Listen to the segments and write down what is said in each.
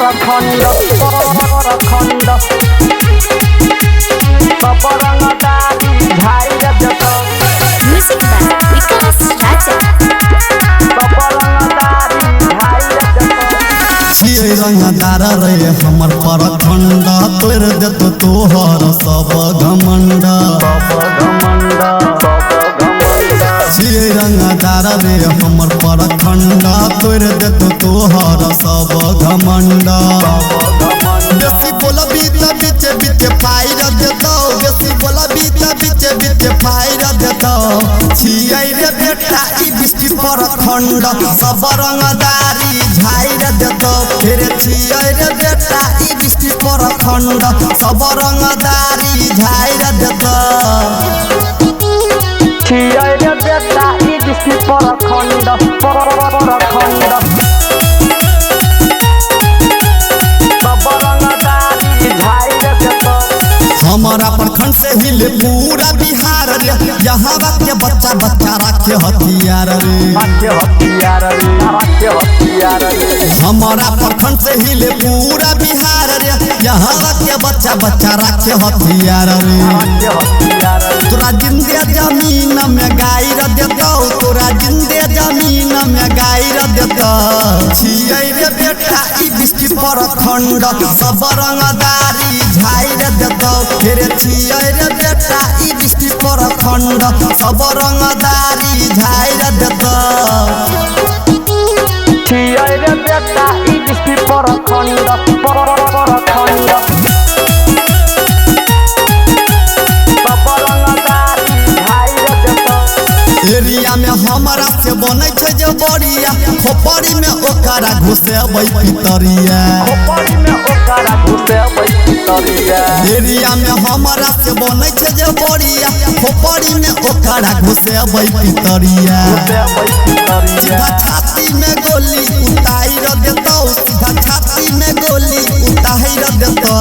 खंड बबरंगदारी झाई रजत music by विकास राजा बबरंगदारी झाई रजत छियै रंगदार रे हमर परखंड तोड़ देत तोहर सब घमंड छियै रंगदार रे हमर परखंड तोड़ देत तोहर सब घमंड बेसी बोलबी त बीच बीच फायर देतौ बेसी बोलबी त बीच बीच फायर देतौ छियै रे बेटा ई बिस्टी परखंड सब रंगदारी झाइर देतौ फेर छियै रे बेटा ई बिस्टी परखंड सब रंगदारी झाइर देतौ छियै रे बेटा ई बिस्टी परखंड बबरंगदारी झाई रजत हमारा प्रखंड से हिले पूरा बिहार रे यहाँ के बच्चा बच्चा रखे हथियार रे हमारा प्रखंड से हिले पूरा बिहार रे यहाँ के बच्चा बच्चा रखे हथियार रे तोरा जिंदे जमीन में गायर देतौ तोरा जिंदे जमीन में गायर देतौ छियै रे बेटा ई बिस्टी परखंड सब रंगदारी झाइर देतौ फेर छियै रे बेटा ई बिस्टी परखंड सब रंगदारी झाइर देतौ छियै रे बेटा ई बिस्टी परखंड बबरंगदारी झाई रजत एरिया में हमारा से बनै छै जे बड़िया खोपड़ी में ओकरा घुसेबै पितरिया खोपड़ी में ओकरा घुसेबै पितरिया एरिया में हमारा से बनै छै जे बड़िया खोपड़ी में ओकरा घुसेबै पितरिया सीधा छाती में गोली उताइर देतौ सीधा छाती में गोली उताइर देतौ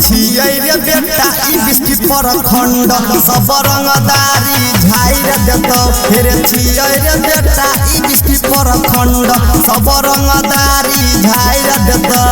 छियै रे बेटा ई बिस्टी परखंड सब रंगदारी झाइर देतौ फेर छियै रे बेटा ई बिस्टी परखंड सब रंगदारी झाइर देतौ।